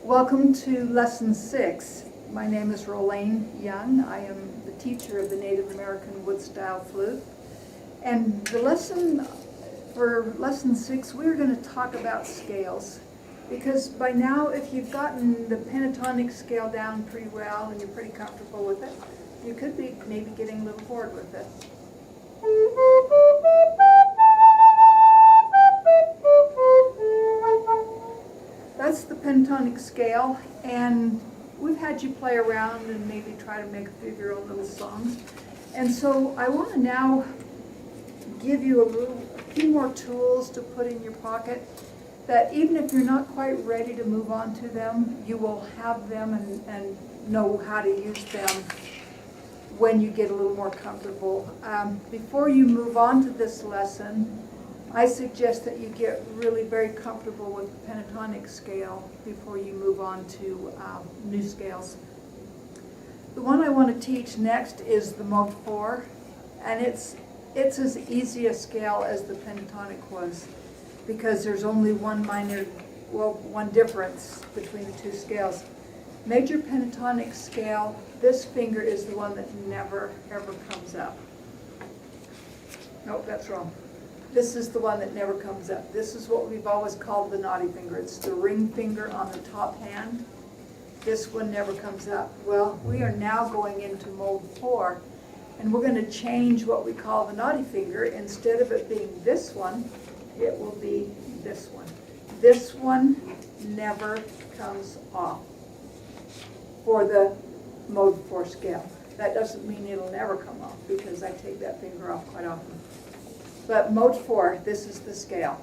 Welcome to Lesson 6. My name is Rolayne Young. I am the teacher of the Native American wood style flute. And the lesson for Lesson 6, we're going to talk about scales. Because by now, if you've gotten the pentatonic scale down pretty well and you're pretty comfortable with it, you could be maybe getting a little bored with it. That's the pentatonic scale, and we've had you play around and maybe try to make a few of your own little songs. And so I want to now give you a few more tools to put in your pocket that even if you're not quite ready to move on to them, you will have them and know how to use them when you get a little more comfortable. Before you move on to this lesson, I suggest that you get really very comfortable with the pentatonic scale before you move on to new scales. The one I want to teach next is the mode 4, and it's as easy a scale as the pentatonic was, because there's only one difference between the two scales. Major pentatonic scale, this finger is the one that never ever comes up. Nope, that's wrong. This is the one that never comes up. This is what we've always called the naughty finger. It's the ring finger on the top hand. This one never comes up. Well, we are now going into mode 4, and we're going to change what we call the naughty finger. Instead of it being this one, it will be this one. This one never comes off for the mode 4 scale. That doesn't mean it'll never come off, because I take that finger off quite often. But mode 4, this is the scale.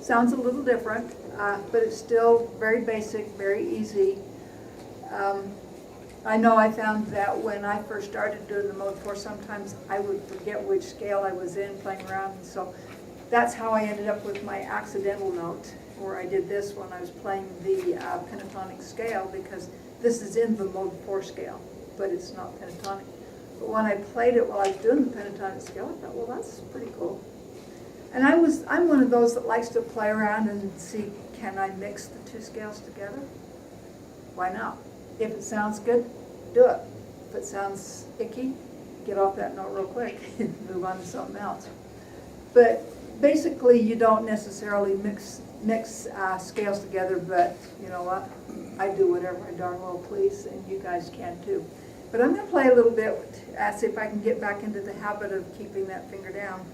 Sounds a little different, but it's still very basic, very easy. I know I found that when I first started doing the mode 4, sometimes I would forget which scale I was in playing around, and so that's how I ended up with my accidental note, where I did this when I was playing the pentatonic scale, because this is in the mode 4 scale, but it's not pentatonic. But when I played it while I was doing the pentatonic scale, I thought, well, that's pretty cool. And I'm one of those that likes to play around and see, can I mix the two scales together? Why not? If it sounds good, do it. If it sounds icky, get off that note real quick and move on to something else. But basically, you don't necessarily mix scales together, but you know what? I do whatever I darn well please, and you guys can too. But I'm going to play a little bit, see if I can get back into the habit of keeping that finger down.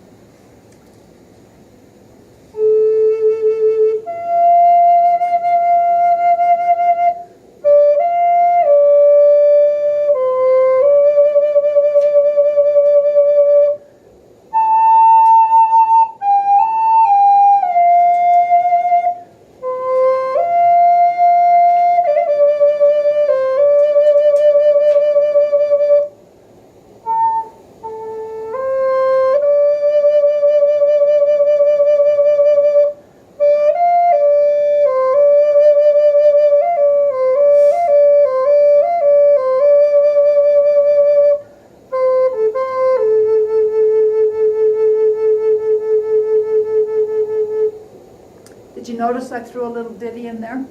Notice I threw a little ditty in there.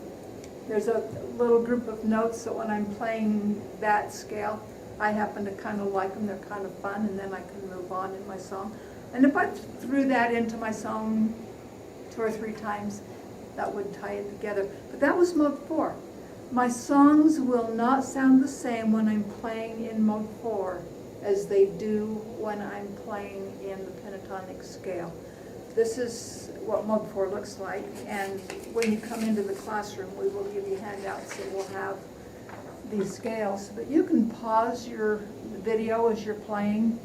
There's a little group of notes that when I'm playing that scale, I happen to kind of like them. They're kind of fun, and then I can move on in my song. And if I threw that into my song 2 or 3 times, that would tie it together. But that was mode 4. My songs will not sound the same when I'm playing in mode 4 as they do when I'm playing in the pentatonic scale. This is what mode 4 looks like, and when you come into the classroom, we will give you handouts that will have these scales, but you can pause your video as you're playing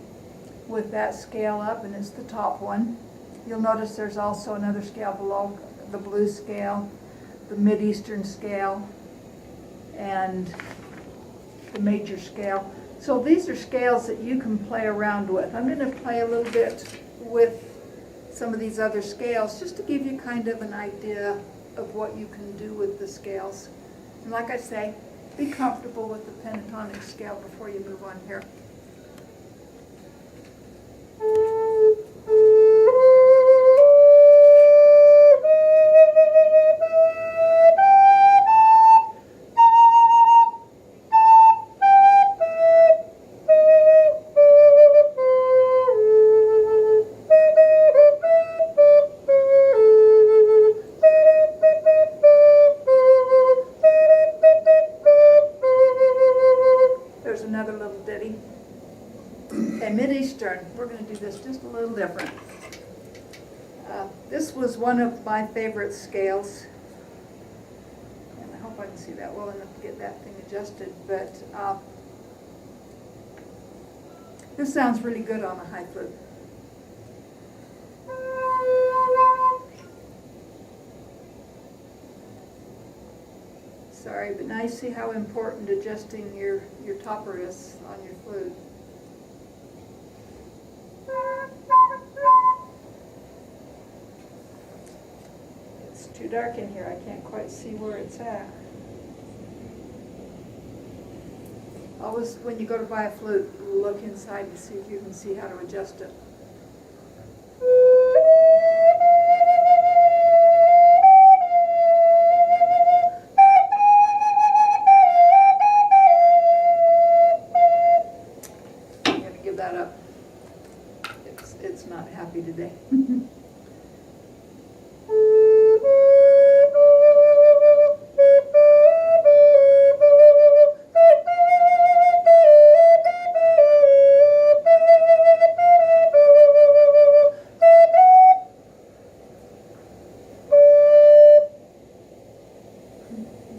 with that scale up, and it's the top one. You'll notice there's also another scale below, the blues scale, the Mid-Eastern scale, and the major scale. So these are scales that you can play around with. I'm going to play a little bit with some of these other scales just to give you kind of an idea of what you can do with the scales. And like I say, be comfortable with the pentatonic scale before you move on here. Mid-Eastern, we're going to do this just a little different. This was one of my favorite scales, and I hope I can see that well enough to get that thing adjusted, but this sounds really good on a high flute. Sorry, but now you see how important adjusting your topper is on your flute. Too dark in here, I can't quite see where it's at. Always, when you go to buy a flute, look inside and see if you can see how to adjust it. I'm going to give that up. It's not happy today.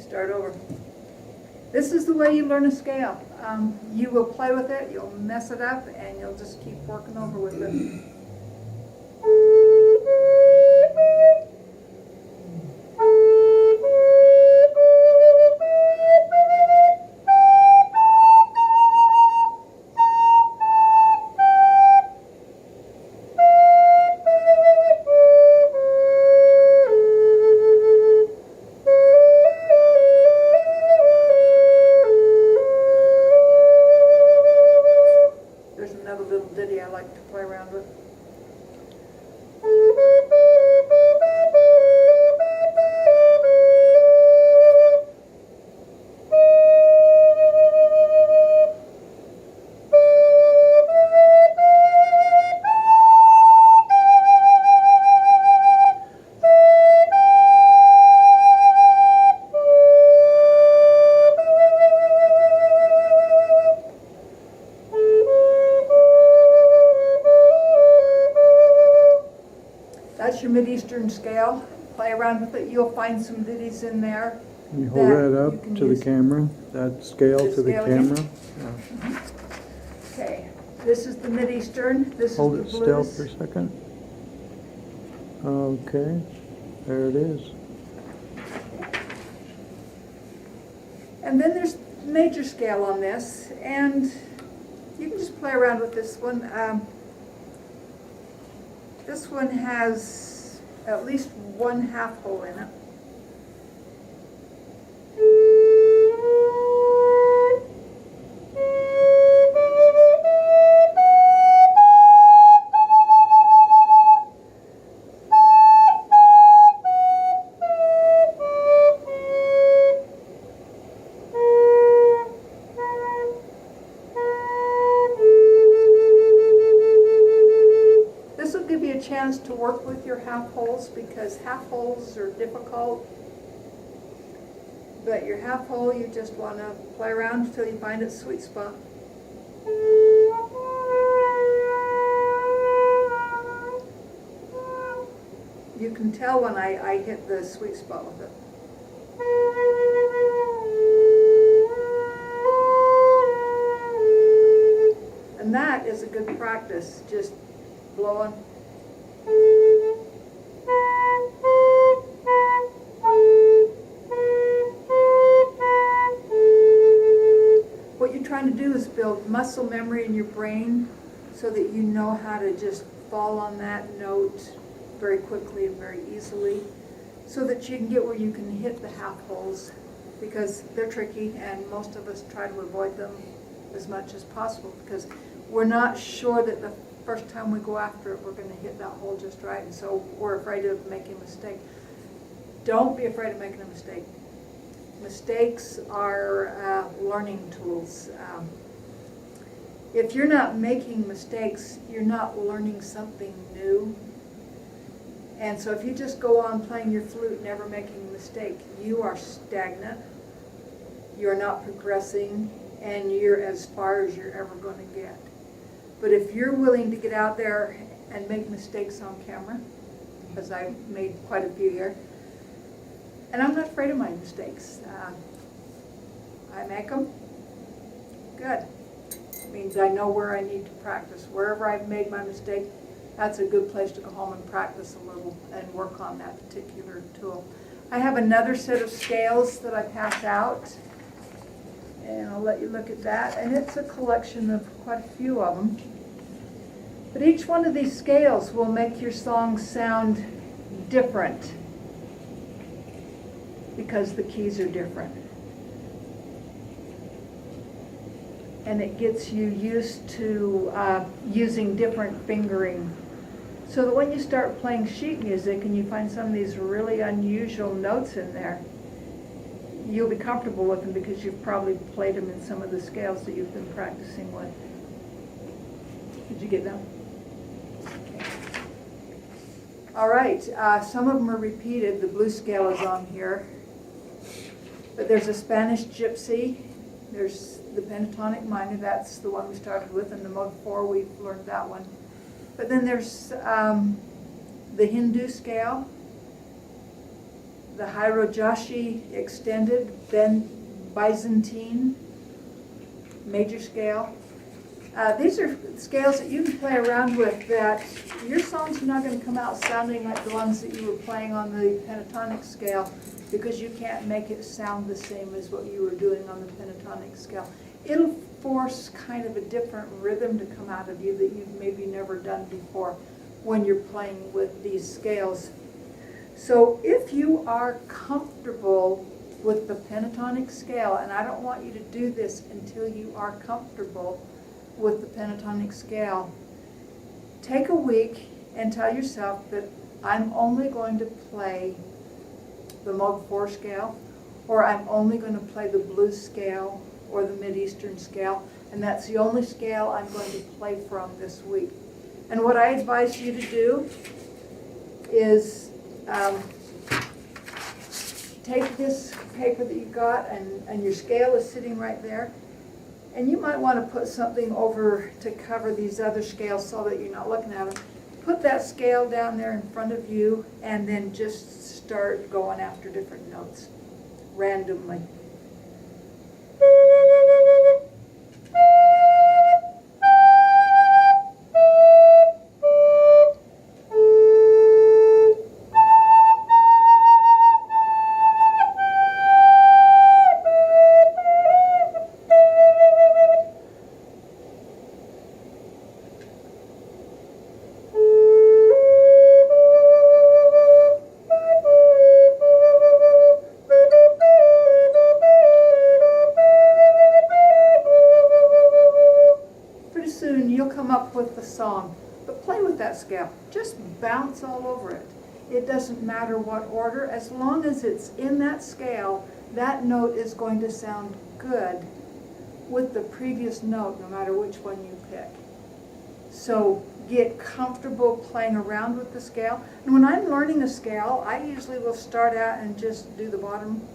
Start over. This is the way you learn a scale. You will play with it, you'll mess it up, and you'll just keep working over with it. I like to play around with. That's your Mid-Eastern scale. Play around with it. You'll find some ditties in there. Can you hold that up to the camera? That scale to the camera? Yeah. Okay. This is the Mid-Eastern. This Hold is it the still blues. for a second. Okay. There it is. And then there's major scale on this, and you can just play around with this one. This one has at least one half hole in it. Chance to work with your half holes, because half holes are difficult, but your half hole you just want to play around until you find its sweet spot. You can tell when I hit the sweet spot with it. that is a good practice, just blowing. What you're trying to do is build muscle memory in your brain so that you know how to just fall on that note very quickly and very easily, so that you can get where you can hit the half holes, because they're tricky and most of us try to avoid them as much as possible because we're not sure that the first time we go after it we're going to hit that hole just right, and so we're afraid of making a mistake. Don't be afraid of making a mistake. Mistakes are learning tools. If you're not making mistakes, you're not learning something new. And so if you just go on playing your flute, never making a mistake, you are stagnant, you're not progressing, and you're as far as you're ever going to get. But if you're willing to get out there and make mistakes on camera, as I've made quite a few here, and I'm not afraid of my mistakes. I make them. Good. It means I know where I need to practice. Wherever I've made my mistake, that's a good place to go home and practice a little and work on that particular tool. I have another set of scales that I pass out, and I'll let you look at that. And it's a collection of quite a few of them. But each one of these scales will make your song sound different, because the keys are different. And it gets you used to using different fingering. So that when you start playing sheet music and you find some of these really unusual notes in there, you'll be comfortable with them because you've probably played them in some of the scales that you've been practicing with. Did you get them? Okay. All right, some of them are repeated. The blue scale is on here. But there's a Spanish gypsy, there's the pentatonic minor, that's the one we started with, and the mode 4, we've learned that one. But then there's the Hindu scale, the Hierojashi extended, then Byzantine, major scale. These are scales that you can play around with that your songs are not going to come out sounding like the ones that you were playing on the pentatonic scale, because you can't make it sound the same as what you were doing on the pentatonic scale. It'll force kind of a different rhythm to come out of you that you've maybe never done before when you're playing with these scales. So if you are comfortable with the pentatonic scale, and I don't want you to do this until you are comfortable with the pentatonic scale, take a week and tell yourself that I'm only going to play the mode 4 scale, or I'm only going to play the blues scale or the Mid-Eastern scale, and that's the only scale I'm going to play from this week. And what I advise you to do is take this paper that you got, and your scale is sitting right there, and you might want to put something over to cover these other scales so that you're not looking at them. Put that scale down there in front of you, and then just start going after different notes randomly. You'll come up with the song, but play with that scale. Just bounce all over it. It doesn't matter what order, as long as it's in that scale, that note is going to sound good with the previous note, no matter which one you pick. So get comfortable playing around with the scale. And when I'm learning a scale, I usually will start out and just do the bottom.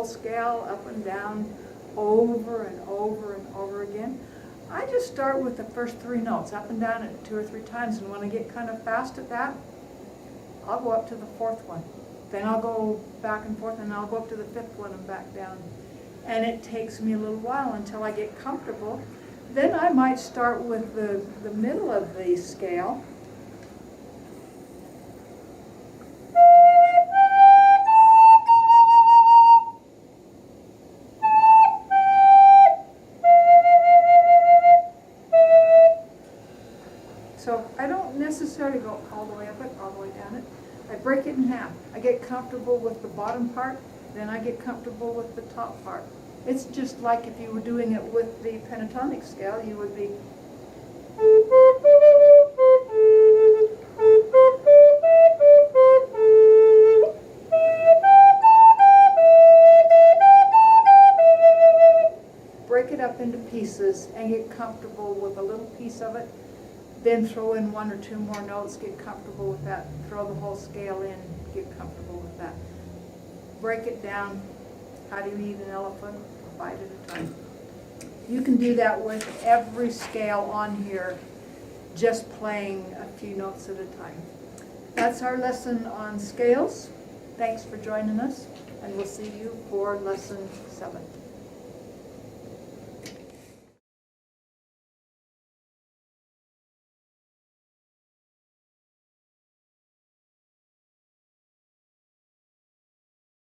scale up and down over and over and over again. I just start with the first 3 notes, up and down it 2 or 3 times, and when I get kind of fast at that, I'll go up to the 4th one. Then I'll go back and forth, and I'll go up to the 5th one and back down. And it takes me a little while until I get comfortable. Then I might start with the middle of the scale. So I don't necessarily go all the way up it, all the way down it. I break it in half. I get comfortable with the bottom part, then I get comfortable with the top part. It's just like if you were doing it with the pentatonic scale, you would be break it up into pieces and get comfortable with a little piece of it. Then throw in 1 or 2 more notes, get comfortable with that. Throw the whole scale in, get comfortable with that. Break it down. How do you eat an elephant? A bite at a time. You can do that with every scale on here, just playing a few notes at a time. That's our lesson on scales. Thanks for joining us, and we'll see you for lesson 7.